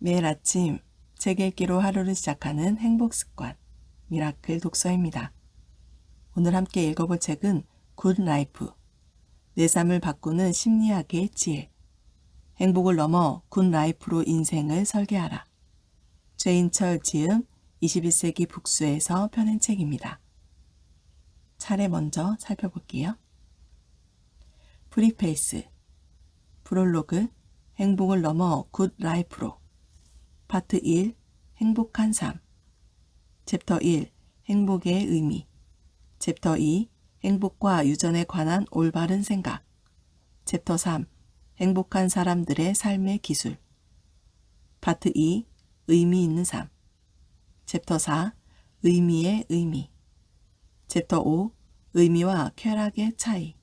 매일 아침 책 읽기로 하루를 시작하는 행복 습관, 미라클 독서입니다. 오늘 함께 읽어볼 책은 굿 라이프, 내 삶을 바꾸는 심리학의 지혜, 행복을 넘어 굿 라이프로 인생을 설계하라. 최인철 지음 21세기 북수에서 펴낸 책입니다. 차례 먼저 살펴볼게요. 프리페이스, 프롤로그, 행복을 넘어 굿 라이프로. 파트 1. 행복한 삶. 챕터 1. 행복의 의미. 챕터 2. 행복과 유전에 관한 올바른 생각. 챕터 3. 행복한 사람들의 삶의 기술. 파트 2. 의미 있는 삶. 챕터 4. 의미의 의미. 챕터 5. 의미와 쾌락의 차이.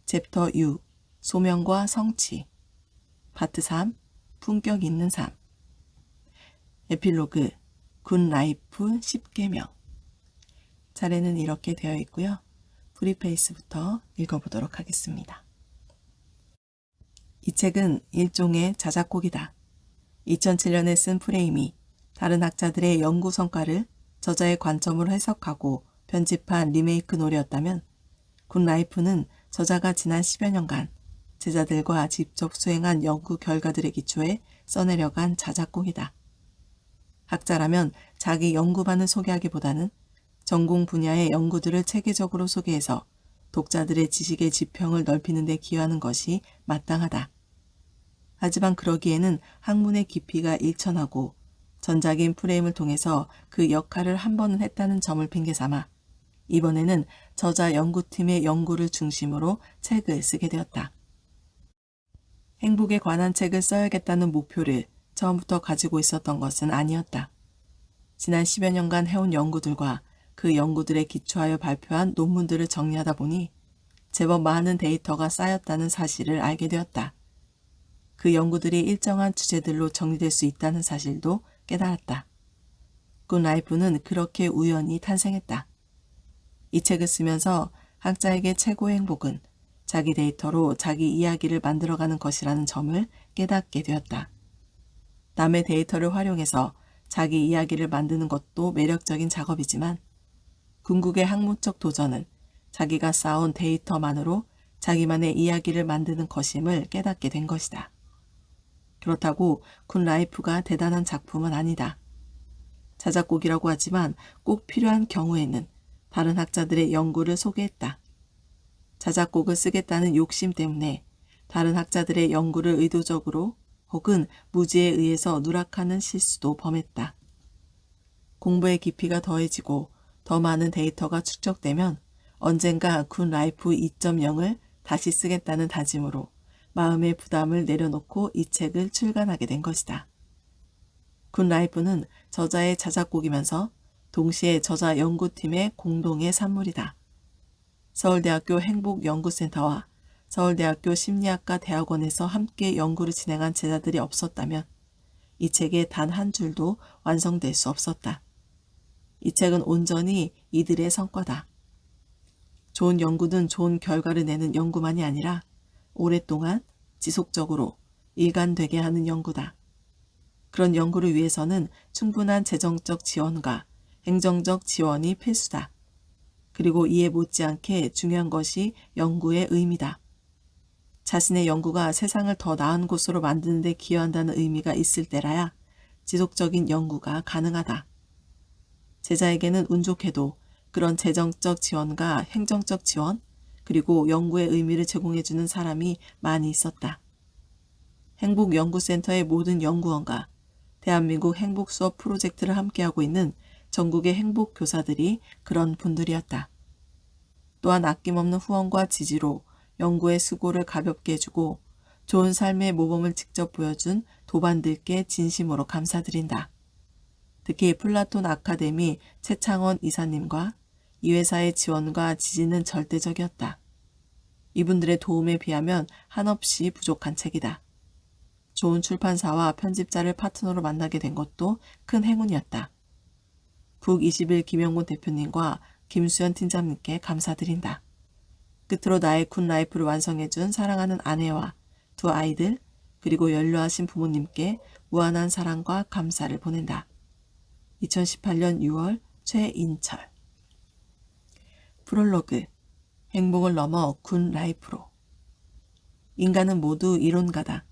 챕터 6. 소명과 성취. 파트 3. 품격 있는 삶. 에필로그, 굿 라이프 10계명. 차례는 이렇게 되어 있고요. 프리페이스부터 읽어보도록 하겠습니다. 이 책은 일종의 자작곡이다. 2007년에 쓴 프레임이 다른 학자들의 연구 성과를 저자의 관점으로 해석하고 편집한 리메이크 노래였다면 굿 라이프는 저자가 지난 10여 년간 제자들과 직접 수행한 연구 결과들에 기초해 써내려간 자작곡이다. 학자라면 자기 연구반을 소개하기보다는 전공 분야의 연구들을 체계적으로 소개해서 독자들의 지식의 지평을 넓히는 데 기여하는 것이 마땅하다. 하지만 그러기에는 학문의 깊이가 일천하고 전작인 프레임을 통해서 그 역할을 한 번은 했다는 점을 핑계삼아 이번에는 저자 연구팀의 연구를 중심으로 책을 쓰게 되었다. 행복에 관한 책을 써야겠다는 목표를 처음부터 가지고 있었던 것은 아니었다. 지난 10여 년간 해온 연구들과 그 연구들에 기초하여 발표한 논문들을 정리하다 보니 제법 많은 데이터가 쌓였다는 사실을 알게 되었다. 그 연구들이 일정한 주제들로 정리될 수 있다는 사실도 깨달았다. 굿 라이프는 그렇게 우연히 탄생했다. 이 책을 쓰면서 학자에게 최고의 행복은 자기 데이터로 자기 이야기를 만들어가는 것이라는 점을 깨닫게 되었다. 남의 데이터를 활용해서 자기 이야기를 만드는 것도 매력적인 작업이지만 궁극의 학문적 도전은 자기가 쌓아온 데이터만으로 자기만의 이야기를 만드는 것임을 깨닫게 된 것이다. 그렇다고 굿 라이프가 대단한 작품은 아니다. 자작곡이라고 하지만 꼭 필요한 경우에는 다른 학자들의 연구를 소개했다. 자작곡을 쓰겠다는 욕심 때문에 다른 학자들의 연구를 의도적으로 혹은 무지에 의해서 누락하는 실수도 범했다. 공부의 깊이가 더해지고 더 많은 데이터가 축적되면 언젠가 굿 라이프 2.0을 다시 쓰겠다는 다짐으로 마음의 부담을 내려놓고 이 책을 출간하게 된 것이다. 굿 라이프는 저자의 자작곡이면서 동시에 저자 연구팀의 공동의 산물이다. 서울대학교 행복연구센터와 서울대학교 심리학과 대학원에서 함께 연구를 진행한 제자들이 없었다면 이 책의 단 한 줄도 완성될 수 없었다. 이 책은 온전히 이들의 성과다. 좋은 연구는 좋은 결과를 내는 연구만이 아니라 오랫동안 지속적으로 일관되게 하는 연구다. 그런 연구를 위해서는 충분한 재정적 지원과 행정적 지원이 필수다. 그리고 이에 못지않게 중요한 것이 연구의 의미다. 자신의 연구가 세상을 더 나은 곳으로 만드는 데 기여한다는 의미가 있을 때라야 지속적인 연구가 가능하다. 제자에게는 운 좋게도 그런 재정적 지원과 행정적 지원, 그리고 연구의 의미를 제공해주는 사람이 많이 있었다. 행복연구센터의 모든 연구원과 대한민국 행복수업 프로젝트를 함께하고 있는 전국의 행복교사들이 그런 분들이었다. 또한 아낌없는 후원과 지지로 연구의 수고를 가볍게 해주고 좋은 삶의 모범을 직접 보여준 도반들께 진심으로 감사드린다. 특히 플라톤 아카데미 최창원 이사님과 이 회사의 지원과 지지는 절대적이었다. 이분들의 도움에 비하면 한없이 부족한 책이다. 좋은 출판사와 편집자를 파트너로 만나게 된 것도 큰 행운이었다. 북21 김영곤 대표님과 김수연 팀장님께 감사드린다. 끝으로 나의 굿 라이프를 완성해준 사랑하는 아내와 두 아이들, 그리고 연로하신 부모님께 무한한 사랑과 감사를 보낸다. 2018년 6월 최인철. 프롤로그. 행복을 넘어 군 라이프로. 인간은 모두 이론가다.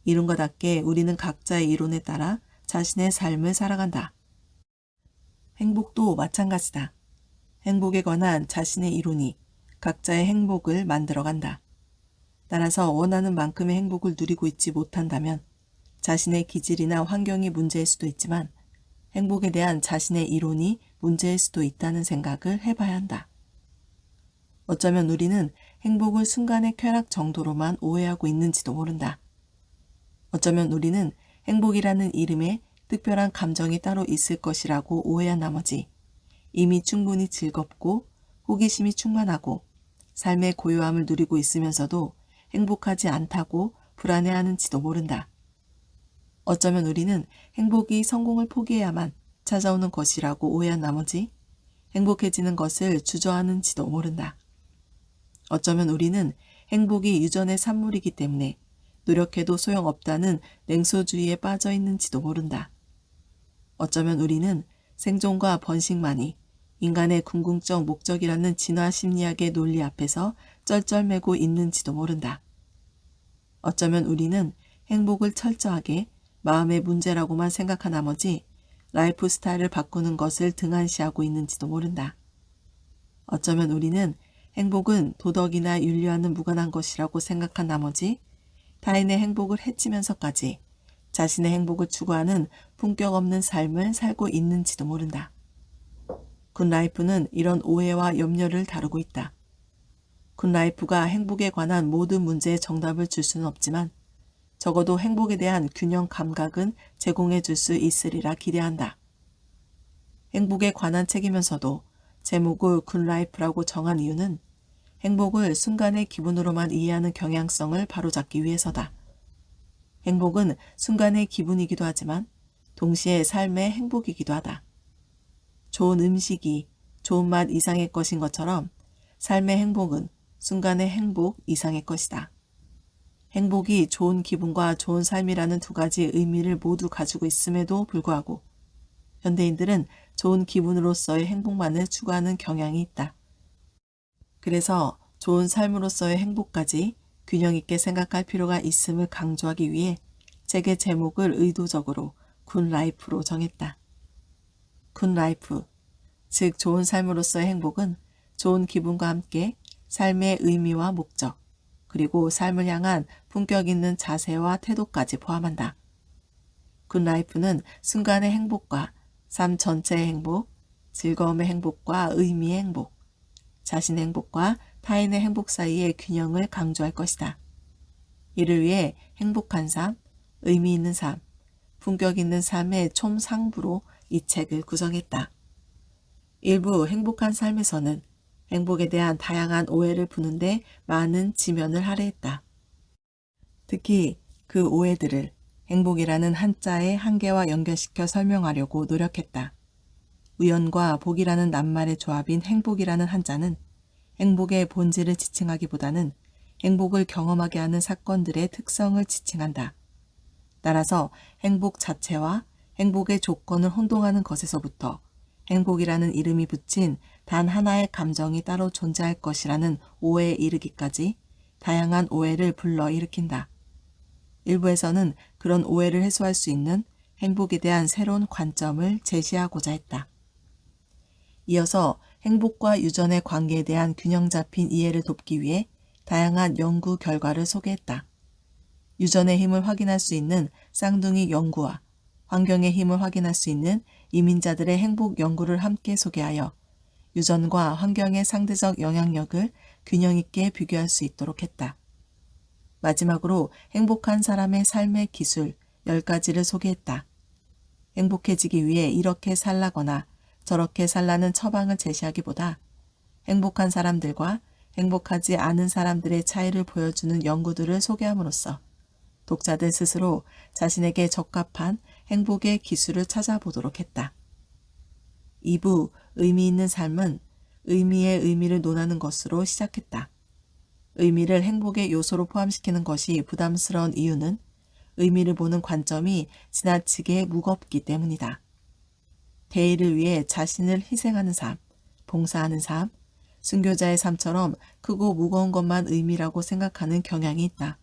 이론가답게 우리는 각자의 이론에 따라 자신의 삶을 살아간다. 행복도 마찬가지다. 행복에 관한 자신의 이론이 각자의 행복을 만들어간다. 따라서 원하는 만큼의 행복을 누리고 있지 못한다면 자신의 기질이나 환경이 문제일 수도 있지만 행복에 대한 자신의 이론이 문제일 수도 있다는 생각을 해봐야 한다. 어쩌면 우리는 행복을 순간의 쾌락 정도로만 오해하고 있는지도 모른다. 어쩌면 우리는 행복이라는 이름에 특별한 감정이 따로 있을 것이라고 오해한 나머지 이미 충분히 즐겁고 호기심이 충만하고 삶의 고요함을 누리고 있으면서도 행복하지 않다고 불안해하는지도 모른다. 어쩌면 우리는 행복이 성공을 포기해야만 찾아오는 것이라고 오해한 나머지 행복해지는 것을 주저하는지도 모른다. 어쩌면 우리는 행복이 유전의 산물이기 때문에 노력해도 소용없다는 냉소주의에 빠져 있는지도 모른다. 어쩌면 우리는 생존과 번식만이 인간의 궁극적 목적이라는 진화 심리학의 논리 앞에서 쩔쩔매고 있는지도 모른다. 어쩌면 우리는 행복을 철저하게 마음의 문제라고만 생각한 나머지 라이프 스타일을 바꾸는 것을 등한시하고 있는지도 모른다. 어쩌면 우리는 행복은 도덕이나 윤리와는 무관한 것이라고 생각한 나머지 타인의 행복을 해치면서까지 자신의 행복을 추구하는 품격 없는 삶을 살고 있는지도 모른다. 굿라이프는 이런 오해와 염려를 다루고 있다. 굿라이프가 행복에 관한 모든 문제의 정답을 줄 수는 없지만 적어도 행복에 대한 균형 감각은 제공해 줄 수 있으리라 기대한다. 행복에 관한 책이면서도 제목을 굿라이프라고 정한 이유는 행복을 순간의 기분으로만 이해하는 경향성을 바로잡기 위해서다. 행복은 순간의 기분이기도 하지만 동시에 삶의 행복이기도 하다. 좋은 음식이 좋은 맛 이상의 것인 것처럼 삶의 행복은 순간의 행복 이상의 것이다. 행복이 좋은 기분과 좋은 삶이라는 두 가지 의미를 모두 가지고 있음에도 불구하고 현대인들은 좋은 기분으로서의 행복만을 추구하는 경향이 있다. 그래서 좋은 삶으로서의 행복까지 균형 있게 생각할 필요가 있음을 강조하기 위해 책의 제목을 의도적으로 굿라이프로 정했다. 굿라이프, 즉 좋은 삶으로서의 행복은 좋은 기분과 함께 삶의 의미와 목적, 그리고 삶을 향한 품격 있는 자세와 태도까지 포함한다. 굿라이프는 순간의 행복과 삶 전체의 행복, 즐거움의 행복과 의미의 행복, 자신의 행복과 타인의 행복 사이의 균형을 강조할 것이다. 이를 위해 행복한 삶, 의미 있는 삶, 품격 있는 삶의 총상부로 이 책을 구성했다. 일부 행복한 삶에서는 행복에 대한 다양한 오해를 푸는데 많은 지면을 할애했다. 특히 그 오해들을 행복이라는 한자의 한계와 연결시켜 설명하려고 노력했다. 우연과 복이라는 낱말의 조합인 행복이라는 한자는 행복의 본질을 지칭하기보다는 행복을 경험하게 하는 사건들의 특성을 지칭한다. 따라서 행복 자체와 행복의 조건을 혼동하는 것에서부터 행복이라는 이름이 붙인 단 하나의 감정이 따로 존재할 것이라는 오해에 이르기까지 다양한 오해를 불러일으킨다. 일부에서는 그런 오해를 해소할 수 있는 행복에 대한 새로운 관점을 제시하고자 했다. 이어서 행복과 유전의 관계에 대한 균형 잡힌 이해를 돕기 위해 다양한 연구 결과를 소개했다. 유전의 힘을 확인할 수 있는 쌍둥이 연구와 환경의 힘을 확인할 수 있는 이민자들의 행복 연구를 함께 소개하여 유전과 환경의 상대적 영향력을 균형 있게 비교할 수 있도록 했다. 마지막으로 행복한 사람의 삶의 기술 10가지를 소개했다. 행복해지기 위해 이렇게 살라거나 저렇게 살라는 처방을 제시하기보다 행복한 사람들과 행복하지 않은 사람들의 차이를 보여주는 연구들을 소개함으로써 독자들 스스로 자신에게 적합한 행복의 기술을 찾아보도록 했다. 2부 의미 있는 삶은 의미의 의미를 논하는 것으로 시작했다. 의미를 행복의 요소로 포함시키는 것이 부담스러운 이유는 의미를 보는 관점이 지나치게 무겁기 때문이다. 대의를 위해 자신을 희생하는 삶, 봉사하는 삶, 순교자의 삶처럼 크고 무거운 것만 의미라고 생각하는 경향이 있다.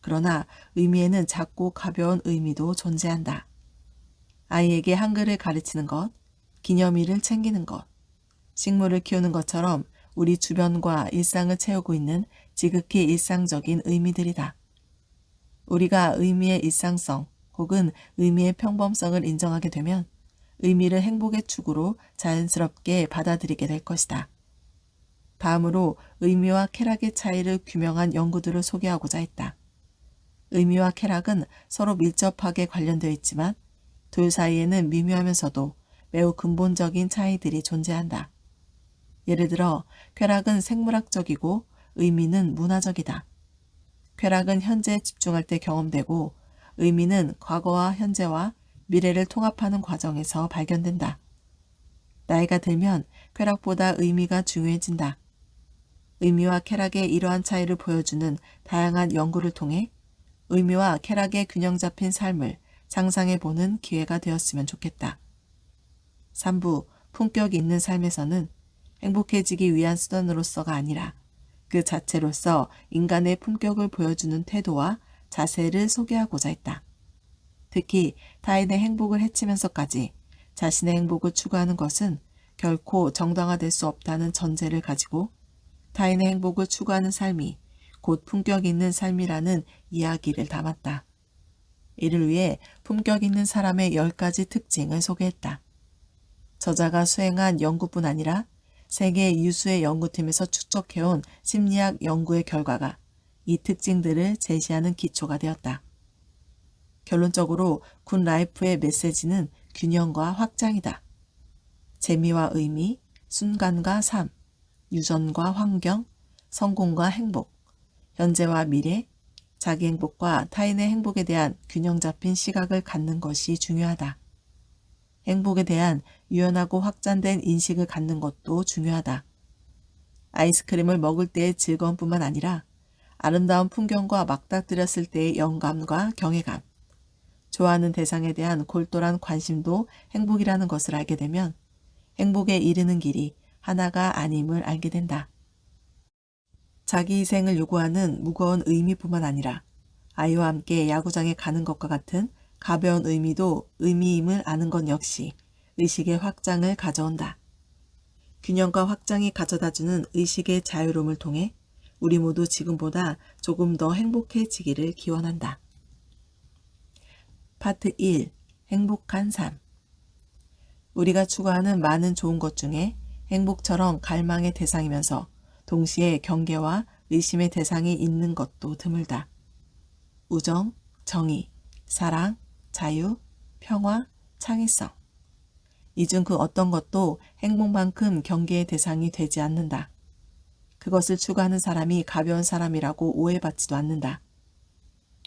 그러나 의미에는 작고 가벼운 의미도 존재한다. 아이에게 한글을 가르치는 것, 기념일을 챙기는 것, 식물을 키우는 것처럼 우리 주변과 일상을 채우고 있는 지극히 일상적인 의미들이다. 우리가 의미의 일상성 혹은 의미의 평범성을 인정하게 되면 의미를 행복의 축으로 자연스럽게 받아들이게 될 것이다. 다음으로 의미와 쾌락의 차이를 규명한 연구들을 소개하고자 했다. 의미와 쾌락은 서로 밀접하게 관련되어 있지만 둘 사이에는 미묘하면서도 매우 근본적인 차이들이 존재한다. 예를 들어 쾌락은 생물학적이고 의미는 문화적이다. 쾌락은 현재에 집중할 때 경험되고 의미는 과거와 현재와 미래를 통합하는 과정에서 발견된다. 나이가 들면 쾌락보다 의미가 중요해진다. 의미와 쾌락의 이러한 차이를 보여주는 다양한 연구를 통해 의미와 쾌락의 균형 잡힌 삶을 상상해보는 기회가 되었으면 좋겠다. 3부 품격 있는 삶에서는 행복해지기 위한 수단으로서가 아니라 그 자체로서 인간의 품격을 보여주는 태도와 자세를 소개하고자 했다. 특히 타인의 행복을 해치면서까지 자신의 행복을 추구하는 것은 결코 정당화될 수 없다는 전제를 가지고 타인의 행복을 추구하는 삶이 곧 품격 있는 삶이라는 이야기를 담았다. 이를 위해 품격 있는 사람의 10가지 특징을 소개했다. 저자가 수행한 연구뿐 아니라 세계 유수의 연구팀에서 축적해온 심리학 연구의 결과가 이 특징들을 제시하는 기초가 되었다. 결론적으로 굿 라이프의 메시지는 균형과 확장이다. 재미와 의미, 순간과 삶, 유전과 환경, 성공과 행복, 현재와 미래, 자기 행복과 타인의 행복에 대한 균형 잡힌 시각을 갖는 것이 중요하다. 행복에 대한 유연하고 확장된 인식을 갖는 것도 중요하다. 아이스크림을 먹을 때의 즐거움뿐만 아니라 아름다운 풍경과 맞닥뜨렸을 때의 영감과 경외감, 좋아하는 대상에 대한 골똘한 관심도 행복이라는 것을 알게 되면 행복에 이르는 길이 하나가 아님을 알게 된다. 자기 희생을 요구하는 무거운 의미뿐만 아니라 아이와 함께 야구장에 가는 것과 같은 가벼운 의미도 의미임을 아는 것 역시 의식의 확장을 가져온다. 균형과 확장이 가져다주는 의식의 자유로움을 통해 우리 모두 지금보다 조금 더 행복해지기를 기원한다. 파트 1. 행복한 삶. 우리가 추구하는 많은 좋은 것 중에 행복처럼 갈망의 대상이면서 동시에 경계와 의심의 대상이 있는 것도 드물다. 우정, 정의, 사랑, 자유, 평화, 창의성. 이 중 그 어떤 것도 행복만큼 경계의 대상이 되지 않는다. 그것을 추구하는 사람이 가벼운 사람이라고 오해받지도 않는다.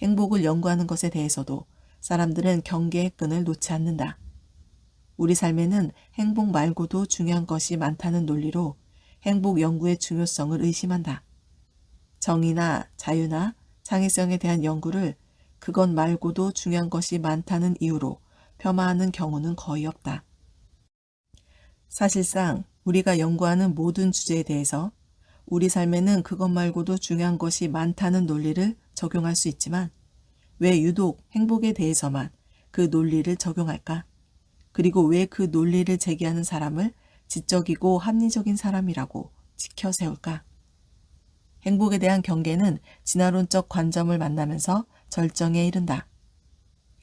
행복을 연구하는 것에 대해서도 사람들은 경계의 끈을 놓지 않는다. 우리 삶에는 행복 말고도 중요한 것이 많다는 논리로 행복 연구의 중요성을 의심한다. 정의나 자유나 창의성에 대한 연구를 그것 말고도 중요한 것이 많다는 이유로 폄하하는 경우는 거의 없다. 사실상 우리가 연구하는 모든 주제에 대해서 우리 삶에는 그것 말고도 중요한 것이 많다는 논리를 적용할 수 있지만 왜 유독 행복에 대해서만 그 논리를 적용할까? 그리고 왜 그 논리를 제기하는 사람을 지적이고 합리적인 사람이라고 지켜 세울까? 행복에 대한 경계는 진화론적 관점을 만나면서 절정에 이른다.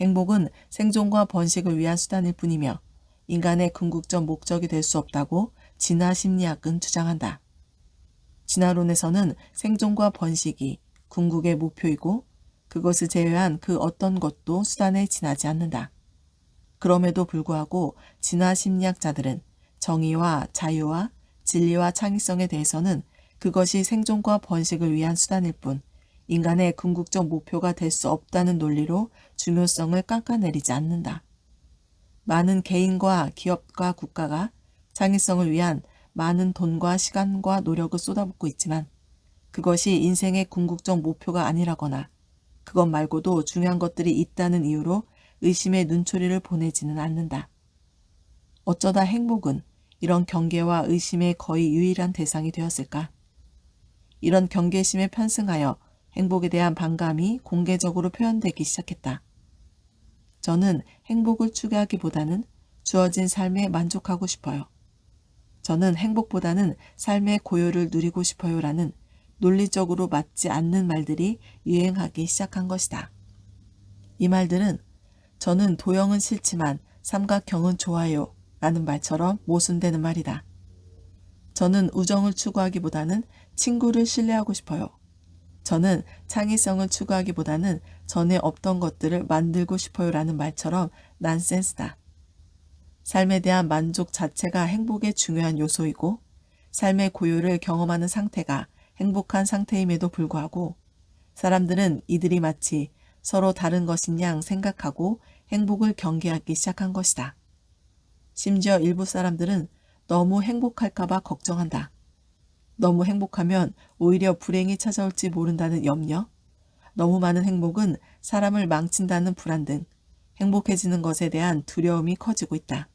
행복은 생존과 번식을 위한 수단일 뿐이며 인간의 궁극적 목적이 될 수 없다고 진화 심리학은 주장한다. 진화론에서는 생존과 번식이 궁극의 목표이고 그것을 제외한 그 어떤 것도 수단에 지나지 않는다. 그럼에도 불구하고 진화 심리학자들은 정의와 자유와 진리와 창의성에 대해서는 그것이 생존과 번식을 위한 수단일 뿐 인간의 궁극적 목표가 될 수 없다는 논리로 중요성을 깎아내리지 않는다. 많은 개인과 기업과 국가가 창의성을 위한 많은 돈과 시간과 노력을 쏟아붓고 있지만 그것이 인생의 궁극적 목표가 아니라거나 그것 말고도 중요한 것들이 있다는 이유로 의심의 눈초리를 보내지는 않는다. 어쩌다 행복은 이런 경계와 의심의 거의 유일한 대상이 되었을까? 이런 경계심에 편승하여 행복에 대한 반감이 공개적으로 표현되기 시작했다. 저는 행복을 추구하기보다는 주어진 삶에 만족하고 싶어요. 저는 행복보다는 삶의 고요를 누리고 싶어요라는 논리적으로 맞지 않는 말들이 유행하기 시작한 것이다. 이 말들은 저는 도형은 싫지만 삼각형은 좋아요 라는 말처럼 모순되는 말이다. 저는 우정을 추구하기보다는 친구를 신뢰하고 싶어요. 저는 창의성을 추구하기보다는 전에 없던 것들을 만들고 싶어요 라는 말처럼 난센스다. 삶에 대한 만족 자체가 행복의 중요한 요소이고 삶의 고요를 경험하는 상태가 행복한 상태임에도 불구하고 사람들은 이들이 마치 서로 다른 것인 양 생각하고 행복을 경계하기 시작한 것이다. 심지어 일부 사람들은 너무 행복할까봐 걱정한다. 너무 행복하면 오히려 불행이 찾아올지 모른다는 염려, 너무 많은 행복은 사람을 망친다는 불안 등 행복해지는 것에 대한 두려움이 커지고 있다.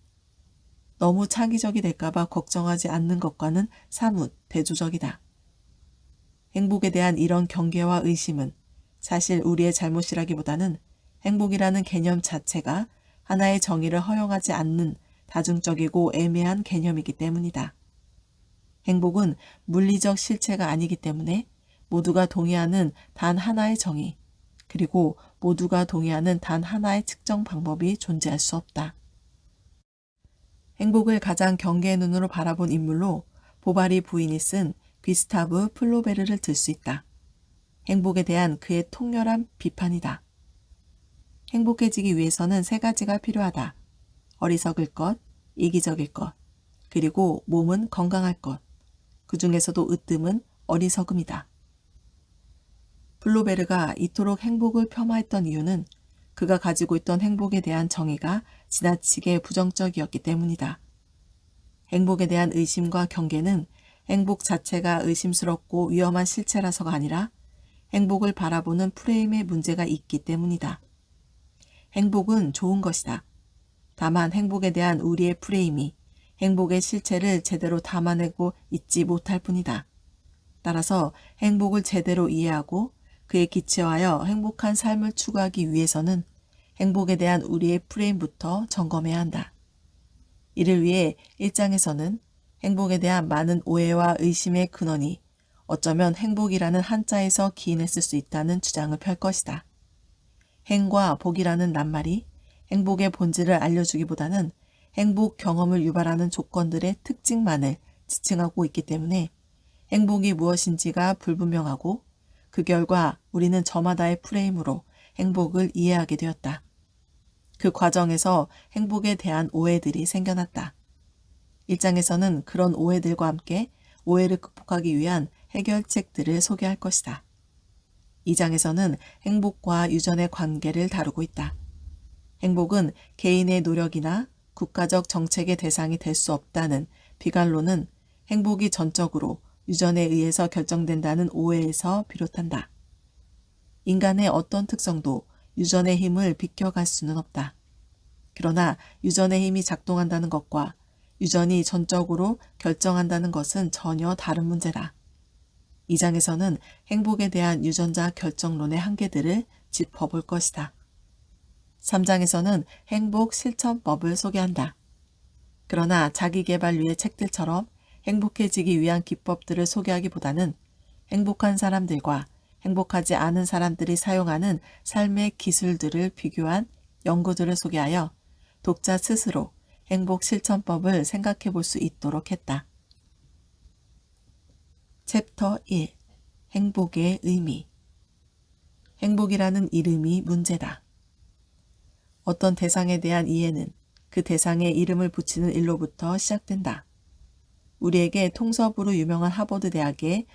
너무 창의적이 될까봐 걱정하지 않는 것과는 사뭇 대조적이다. 행복에 대한 이런 경계와 의심은 사실 우리의 잘못이라기보다는 행복이라는 개념 자체가 하나의 정의를 허용하지 않는 다중적이고 애매한 개념이기 때문이다. 행복은 물리적 실체가 아니기 때문에 모두가 동의하는 단 하나의 정의, 그리고 모두가 동의하는 단 하나의 측정 방법이 존재할 수 없다. 행복을 가장 경계의 눈으로 바라본 인물로 보바리 부인이 쓴 귀스타브 플로베르를 들 수 있다. 행복에 대한 그의 통렬한 비판이다. 행복해지기 위해서는 세 가지가 필요하다. 어리석을 것, 이기적일 것, 그리고 몸은 건강할 것. 그 중에서도 으뜸은 어리석음이다. 플로베르가 이토록 행복을 폄하했던 이유는 그가 가지고 있던 행복에 대한 정의가 지나치게 부정적이었기 때문이다. 행복에 대한 의심과 경계는 행복 자체가 의심스럽고 위험한 실체라서가 아니라 행복을 바라보는 프레임에 문제가 있기 때문이다. 행복은 좋은 것이다. 다만 행복에 대한 우리의 프레임이 행복의 실체를 제대로 담아내고 있지 못할 뿐이다. 따라서 행복을 제대로 이해하고 그에 기초하여 행복한 삶을 추구하기 위해서는 행복에 대한 우리의 프레임부터 점검해야 한다. 이를 위해 1장에서는 행복에 대한 많은 오해와 의심의 근원이 어쩌면 행복이라는 한자에서 기인했을 수 있다는 주장을 펼 것이다. 행과 복이라는 낱말이 행복의 본질을 알려주기보다는 행복 경험을 유발하는 조건들의 특징만을 지칭하고 있기 때문에 행복이 무엇인지가 불분명하고 그 결과 우리는 저마다의 프레임으로 행복을 이해하게 되었다. 그 과정에서 행복에 대한 오해들이 생겨났다. 1장에서는 그런 오해들과 함께 오해를 극복하기 위한 해결책들을 소개할 것이다. 2장에서는 행복과 유전의 관계를 다루고 있다. 행복은 개인의 노력이나 국가적 정책의 대상이 될 수 없다는 비관론은 행복이 전적으로 유전에 의해서 결정된다는 오해에서 비롯한다. 인간의 어떤 특성도 유전의 힘을 비껴갈 수는 없다. 그러나 유전의 힘이 작동한다는 것과 유전이 전적으로 결정한다는 것은 전혀 다른 문제다. 2장에서는 행복에 대한 유전자 결정론의 한계들을 짚어볼 것이다. 3장에서는 행복 실천법을 소개한다. 그러나 자기계발류의 책들처럼 행복해지기 위한 기법들을 소개하기보다는 행복한 사람들과 행복하지 않은 사람들이 사용하는 삶의 기술들을 비교한 연구들을 소개하여 독자 스스로 행복 실천법을 생각해 볼 수 있도록 했다. 챕터 1. 행복의 의미. 행복이라는 이름이 문제다. 어떤 대상에 대한 이해는 그 대상에 이름을 붙이는 일로부터 시작된다. 우리에게 통섭으로 유명한 하버드 대학의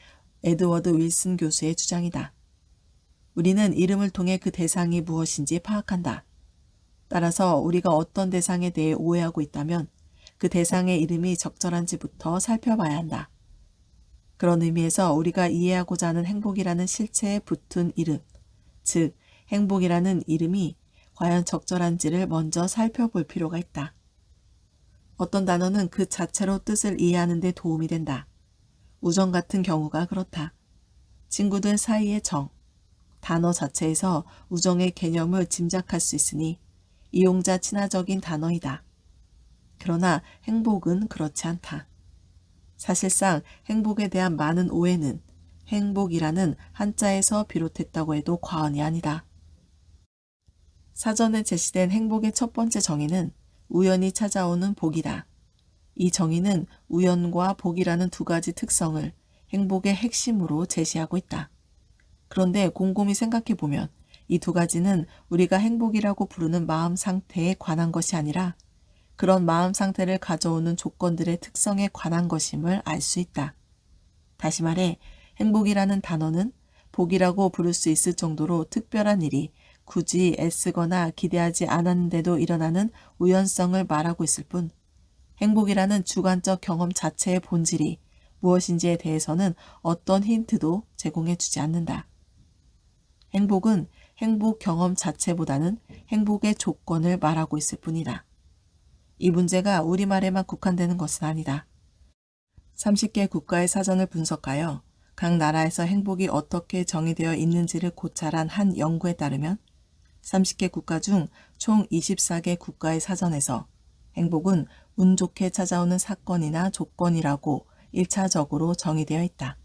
에드워드 윌슨 교수의 주장이다. 우리는 이름을 통해 그 대상이 무엇인지 파악한다. 따라서 우리가 어떤 대상에 대해 오해하고 있다면 그 대상의 이름이 적절한지부터 살펴봐야 한다. 그런 의미에서 우리가 이해하고자 하는 행복이라는 실체에 붙은 이름, 즉 행복이라는 이름이 과연 적절한지를 먼저 살펴볼 필요가 있다. 어떤 단어는 그 자체로 뜻을 이해하는 데 도움이 된다. 우정 같은 경우가 그렇다. 친구들 사이의 정, 단어 자체에서 우정의 개념을 짐작할 수 있으니 이용자 친화적인 단어이다. 그러나 행복은 그렇지 않다. 사실상 행복에 대한 많은 오해는 행복이라는 한자에서 비롯했다고 해도 과언이 아니다. 사전에 제시된 행복의 첫 번째 정의는 우연히 찾아오는 복이다. 이 정의는 우연과 복이라는 두 가지 특성을 행복의 핵심으로 제시하고 있다. 그런데 곰곰이 생각해보면 이 두 가지는 우리가 행복이라고 부르는 마음 상태에 관한 것이 아니라 그런 마음 상태를 가져오는 조건들의 특성에 관한 것임을 알 수 있다. 다시 말해 행복이라는 단어는 복이라고 부를 수 있을 정도로 특별한 일이 굳이 애쓰거나 기대하지 않았는데도 일어나는 우연성을 말하고 있을 뿐 행복이라는 주관적 경험 자체의 본질이 무엇인지에 대해서는 어떤 힌트도 제공해 주지 않는다. 행복은 행복 경험 자체보다는 행복의 조건을 말하고 있을 뿐이다. 이 문제가 우리말에만 국한되는 것은 아니다. 30개 국가의 사전을 분석하여 각 나라에서 행복이 어떻게 정의되어 있는지를 고찰한 한 연구에 따르면 30개 국가 중 총 24개 국가의 사전에서 행복은 운 좋게 찾아오는 사건이나 조건이라고 1차적으로 정의되어 있다.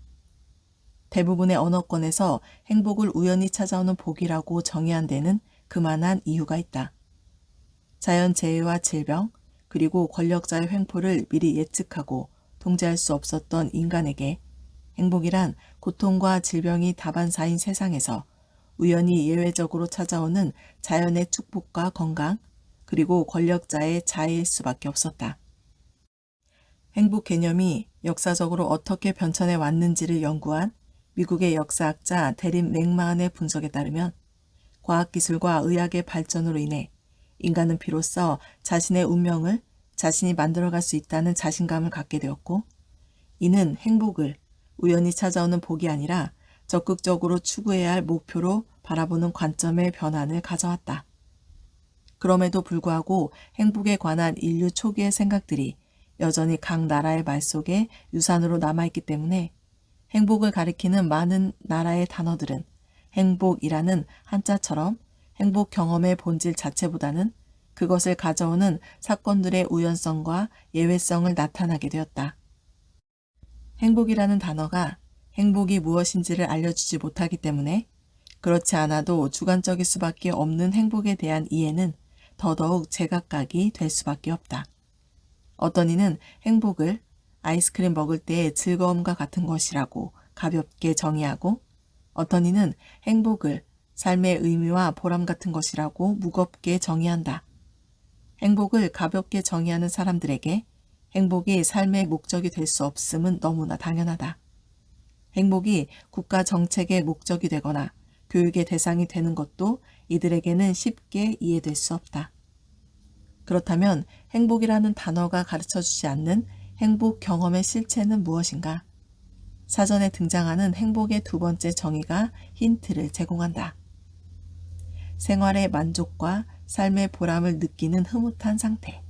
대부분의 언어권에서 행복을 우연히 찾아오는 복이라고 정의한 데는 그만한 이유가 있다. 자연재해와 질병, 그리고 권력자의 횡포를 미리 예측하고 통제할 수 없었던 인간에게 행복이란 고통과 질병이 다반사인 세상에서 우연히 예외적으로 찾아오는 자연의 축복과 건강, 그리고 권력자의 자해일 수밖에 없었다. 행복 개념이 역사적으로 어떻게 변천해 왔는지를 연구한 미국의 역사학자 데린 맥마흔의 분석에 따르면 과학기술과 의학의 발전으로 인해 인간은 비로소 자신의 운명을 자신이 만들어갈 수 있다는 자신감을 갖게 되었고 이는 행복을 우연히 찾아오는 복이 아니라 적극적으로 추구해야 할 목표로 바라보는 관점의 변환을 가져왔다. 그럼에도 불구하고 행복에 관한 인류 초기의 생각들이 여전히 각 나라의 말 속에 유산으로 남아있기 때문에 행복을 가리키는 많은 나라의 단어들은 행복이라는 한자처럼 행복 경험의 본질 자체보다는 그것을 가져오는 사건들의 우연성과 예외성을 나타나게 되었다. 행복이라는 단어가 행복이 무엇인지를 알려주지 못하기 때문에 그렇지 않아도 주관적일 수밖에 없는 행복에 대한 이해는 더더욱 제각각이 될 수밖에 없다. 어떤 이는 행복을 아이스크림 먹을 때의 즐거움과 같은 것이라고 가볍게 정의하고 어떤 이는 행복을 삶의 의미와 보람 같은 것이라고 무겁게 정의한다. 행복을 가볍게 정의하는 사람들에게 행복이 삶의 목적이 될 수 없음은 너무나 당연하다. 행복이 국가 정책의 목적이 되거나 교육의 대상이 되는 것도 이들에게는 쉽게 이해될 수 없다. 그렇다면 행복이라는 단어가 가르쳐주지 않는 행복 경험의 실체는 무엇인가? 사전에 등장하는 행복의 두 번째 정의가 힌트를 제공한다. 생활의 만족과 삶의 보람을 느끼는 흐뭇한 상태.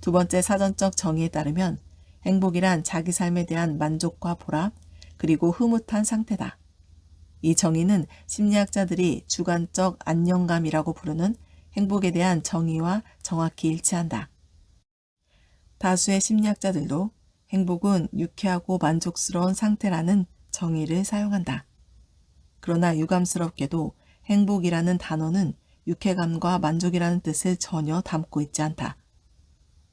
두 번째 사전적 정의에 따르면 행복이란 자기 삶에 대한 만족과 보람, 그리고 흐뭇한 상태다. 이 정의는 심리학자들이 주관적 안정감이라고 부르는 행복에 대한 정의와 정확히 일치한다. 다수의 심리학자들도 행복은 유쾌하고 만족스러운 상태라는 정의를 사용한다. 그러나 유감스럽게도 행복이라는 단어는 유쾌감과 만족이라는 뜻을 전혀 담고 있지 않다.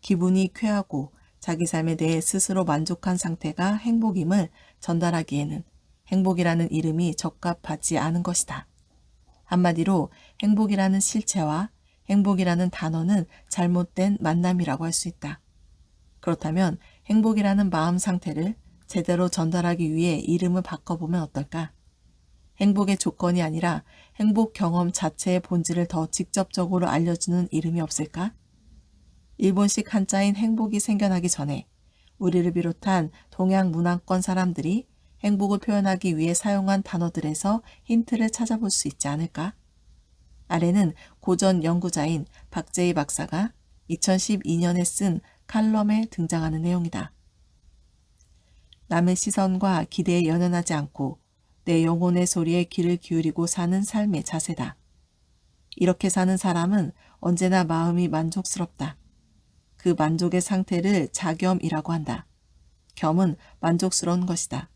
기분이 쾌하고 자기 삶에 대해 스스로 만족한 상태가 행복임을 전달하기에는 행복이라는 이름이 적합하지 않은 것이다. 한마디로 행복이라는 실체와 행복이라는 단어는 잘못된 만남이라고 할 수 있다. 그렇다면 행복이라는 마음 상태를 제대로 전달하기 위해 이름을 바꿔보면 어떨까? 행복의 조건이 아니라 행복 경험 자체의 본질을 더 직접적으로 알려주는 이름이 없을까? 일본식 한자인 행복이 생겨나기 전에 우리를 비롯한 동양 문화권 사람들이 행복을 표현하기 위해 사용한 단어들에서 힌트를 찾아볼 수 있지 않을까? 아래는 고전 연구자인 박재희 박사가 2012년에 쓴 칼럼에 등장하는 내용이다. 남의 시선과 기대에 연연하지 않고 내 영혼의 소리에 귀를 기울이고 사는 삶의 자세다. 이렇게 사는 사람은 언제나 마음이 만족스럽다. 그 만족의 상태를 자겸이라고 한다. 겸은 만족스러운 것이다.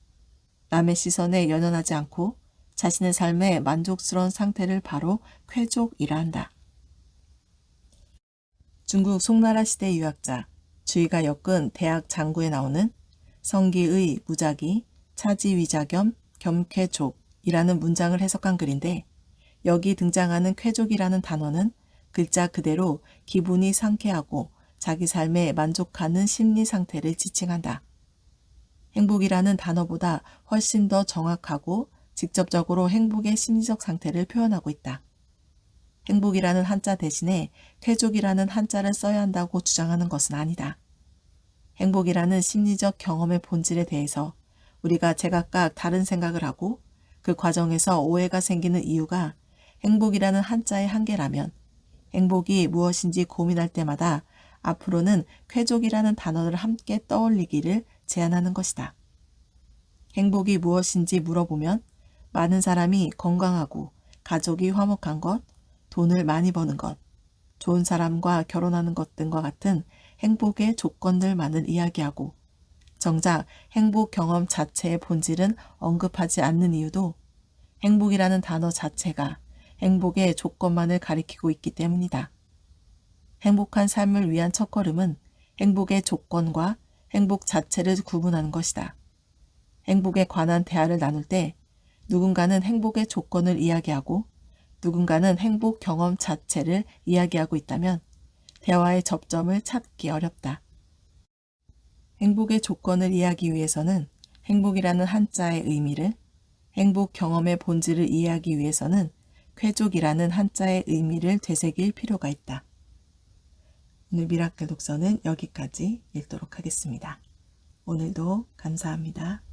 남의 시선에 연연하지 않고 자신의 삶의 만족스러운 상태를 바로 쾌족이라 한다. 중국 송나라 시대 유학자 주의가 엮은 대학 장구에 나오는 성기의 무작위, 차지위자겸, 겸쾌족이라는 문장을 해석한 글인데 여기 등장하는 쾌족이라는 단어는 글자 그대로 기분이 상쾌하고 자기 삶에 만족하는 심리 상태를 지칭한다. 행복이라는 단어보다 훨씬 더 정확하고 직접적으로 행복의 심리적 상태를 표현하고 있다. 행복이라는 한자 대신에 쾌족이라는 한자를 써야 한다고 주장하는 것은 아니다. 행복이라는 심리적 경험의 본질에 대해서 우리가 제각각 다른 생각을 하고 그 과정에서 오해가 생기는 이유가 행복이라는 한자의 한계라면 행복이 무엇인지 고민할 때마다 앞으로는 쾌족이라는 단어를 함께 떠올리기를 제안하는 것이다. 행복이 무엇인지 물어보면 많은 사람이 건강하고 가족이 화목한 것, 돈을 많이 버는 것, 좋은 사람과 결혼하는 것 등과 같은 행복의 조건들만을 이야기하고 정작 행복 경험 자체의 본질은 언급하지 않는 이유도 행복이라는 단어 자체가 행복의 조건만을 가리키고 있기 때문이다. 행복한 삶을 위한 첫걸음은 행복의 조건과 행복 자체를 구분하는 것이다. 행복에 관한 대화를 나눌 때 누군가는 행복의 조건을 이야기하고 누군가는 행복 경험 자체를 이야기하고 있다면 대화의 접점을 찾기 어렵다. 행복의 조건을 이해하기 위해서는 행복이라는 한자의 의미를, 행복 경험의 본질을 이해하기 위해서는 쾌족이라는 한자의 의미를 되새길 필요가 있다. 오늘 미라클 독서는 여기까지 읽도록 하겠습니다. 오늘도 감사합니다.